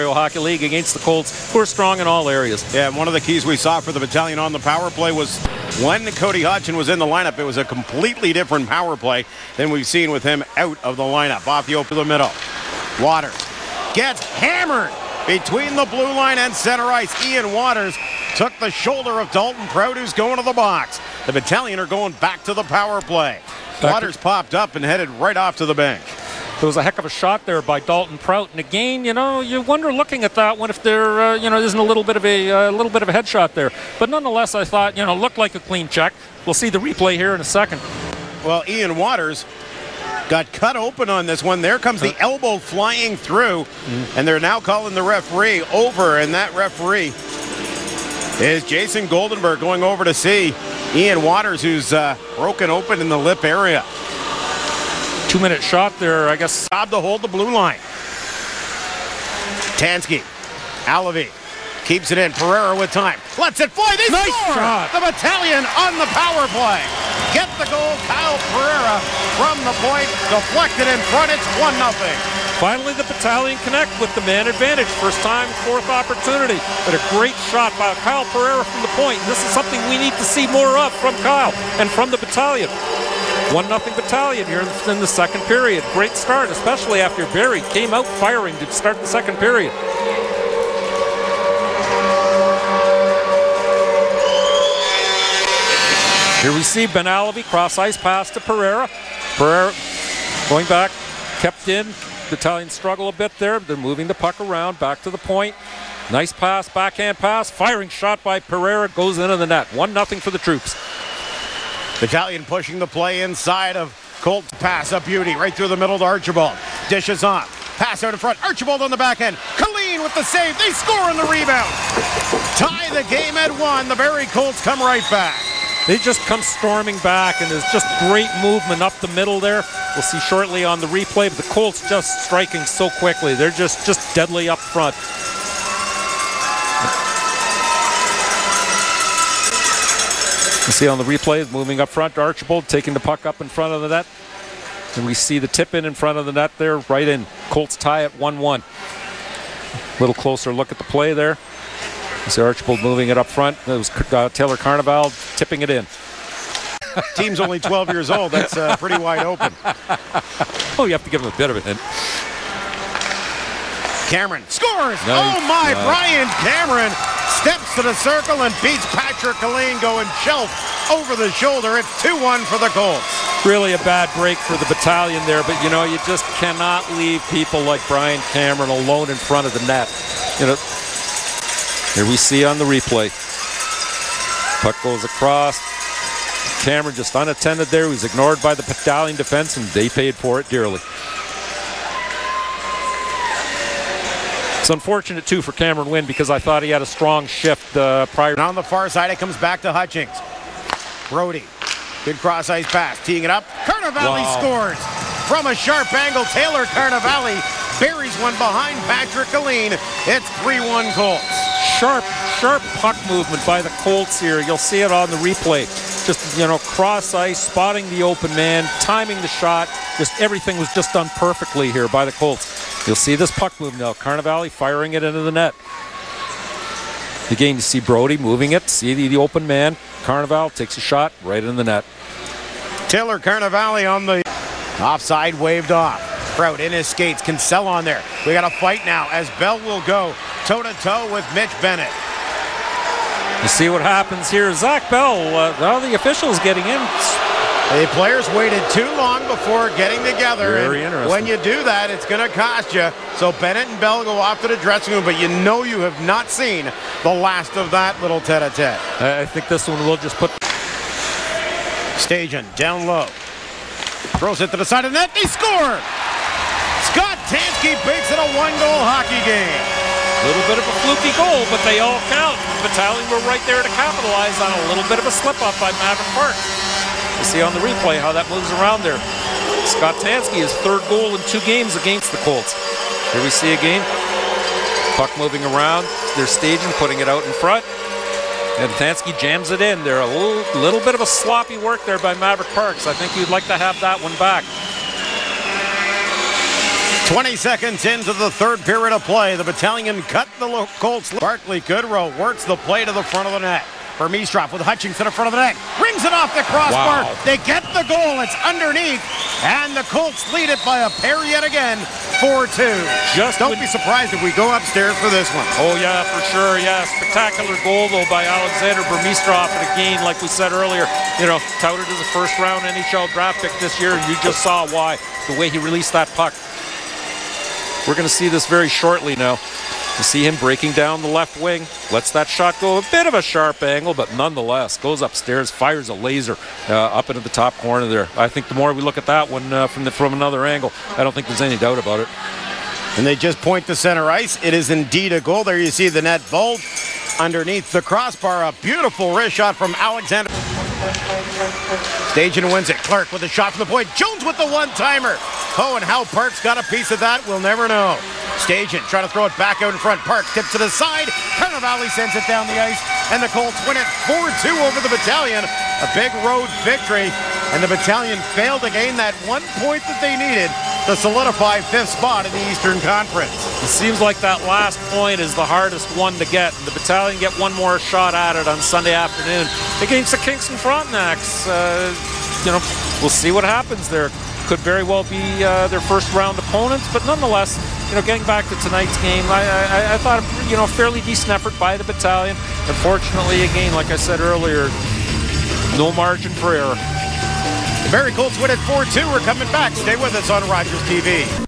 Hockey League against the Colts, who are strong in all areas. Yeah, and one of the keys we saw for the Battalion on the power play was when Cody Hutchings was in the lineup, it was a completely different power play than we've seen with him out of the lineup. Off the open the middle. Waters gets hammered between the blue line and center ice. Ian Waters took the shoulder of Dalton Prout, who's going to the box. The Battalion are going back to the power play. Waters popped up and headed right off to the bench. There was a heck of a shot there by Dalton Prout, and again, you know, you wonder looking at that one if there, you know, isn't a little bit of a headshot there. But nonetheless, I thought, you know, looked like a clean check. We'll see the replay here in a second. Well, Ian Waters got cut open on this one. There comes the elbow flying through, and they're now calling the referee over, and that referee is Jason Goldenberg going over to see Ian Waters, who's broken open in the lip area. 2-minute shot there, I guess. Job to hold the blue line. Tanski, Alavie keeps it in. Pereira with time. Lets it fly. They score! Shot. The Battalion on the power play. Get the goal. Kyle Pereira from the point. Deflected in front. It's 1-0. Finally, the Battalion connect with the man advantage. First time, fourth opportunity. But a great shot by Kyle Pereira from the point. This is something we need to see more of from Kyle and from the Battalion. 1-0 Battalion here in the second period. Great start, especially after Barrie came out firing to start the second period. Here we see Ben Alavie, cross-ice pass to Pereira. Pereira going back, kept in. Battalion struggle a bit there. They're moving the puck around, back to the point. Nice pass, backhand pass. Firing shot by Pereira goes into the net. 1-0 for the troops. Battalion pushing the play inside of Colts. Pass, a beauty, right through the middle to Archibald. Dishes on. Pass out in front. Archibald on the backhand. Colleen with the save. They score on the rebound. Tie the game at 1. The Barrie Colts come right back. They just come storming back, and there's just great movement up the middle there. We'll see shortly on the replay, but the Colts just striking so quickly. They're just deadly up front. You see on the replay, moving up front, Archibald taking the puck up in front of the net. And we see the tip in front of the net there, right in. Colts tie at 1-1. A little closer look at the play there. You see Archibald moving it up front. It was Taylor Carnevale tipping it in. Team's only 12 years old. That's pretty wide open. Oh, you have to give him a bit of a hint. Cameron scores! Nice. Oh my, Bryan Cameron steps to the circle and beats Patrick Colleen going shelf over the shoulder. It's 2-1 for the Colts. Really a bad break for the Battalion there, but you know, you just cannot leave people like Bryan Cameron alone in front of the net. You know, here we see on the replay. Puck goes across. Cameron just unattended there. He was ignored by the Battalion defense, and they paid for it dearly. It's unfortunate, too, for Cameron Wynn because I thought he had a strong shift prior. And on the far side, it comes back to Hutchings. Brodie, good cross-ice pass, teeing it up. Carnevale scores from a sharp angle. Taylor Carnevale buries one behind Patrick Colleen. It's 3-1 Colts. Sharp puck movement by the Colts here. You'll see it on the replay. Just, you know, cross-ice, spotting the open man, timing the shot. Just everything was just done perfectly here by the Colts. You'll see this puck move now. Carnevale firing it into the net. Again, you see Brodie moving it. See the open man. Carnevale takes a shot right in the net. Taylor Carnevale on the offside, waved off. Prout in his skates. Kinsella on there. We got a fight now as Bell will go toe-to-toe with Mitch Bennett. You see what happens here. Zach Bell, the officials getting in. The players waited too long before getting together. Very interesting. When you do that, it's going to cost you. So Bennett and Bell go off to the dressing room, but you know you have not seen the last of that little tete-a-tete. I think this one will just put... Stajan down low. Throws it to the side of the net. They score! Scott Tanski makes it a one-goal hockey game. A little bit of a fluky goal, but they all count. The Battalion were right there to capitalize on a little bit of a slip-up by Maverick Parks. You see on the replay how that moves around there. Scott Tanski, his third goal in 2 games against the Colts. Here we see again, puck moving around. They're staging, putting it out in front. And Tanski jams it in there. A little bit of a sloppy work there by Maverick Parks. I think you'd like to have that one back. 20 seconds into the third period of play. The Battalion cut the Colts. Bartley Goodrow works the play to the front of the net. Burmistrov with Hutchings to the front of the net. Rings it off the crossbar. Wow. They get the goal. It's underneath. And the Colts lead it by a pair yet again. 4-2. Don't be surprised if we go upstairs for this one. Oh, yeah, for sure. Yeah, spectacular goal, though, by Alexander Burmistrov. And again, like we said earlier, touted as a first-round NHL draft pick this year. You just saw why, the way he released that puck. We're going to see this very shortly now. You see him breaking down the left wing, lets that shot go a bit of a sharp angle, but nonetheless goes upstairs, fires a laser up into the top corner there. I think the more we look at that one from another angle, I don't think there's any doubt about it. And they just point to center ice. It is indeed a goal. There you see the net bulge underneath the crossbar. A beautiful wrist shot from Alexander. Stajan wins it. Clark with a shot from the point. Jones with the one-timer. Oh, and how Parks got a piece of that, we'll never know. Stajan trying to throw it back out in front. Parks tips to the side. Carnevale sends it down the ice. And the Colts win it 4-2 over the Battalion. A big road victory. And the Battalion failed to gain that 1 point that they needed to solidify fifth spot in the Eastern Conference. It seems like that last point is the hardest one to get. The Battalion get one more shot at it on Sunday afternoon against the Kingston Frontenacs. We'll see what happens there. Could very well be their first round opponents, but nonetheless, getting back to tonight's game, I thought a fairly decent effort by the Battalion. Unfortunately, again, like I said earlier, no margin for error. The Barrie Colts win at 4-2. We're coming back. Stay with us on Rogers TV.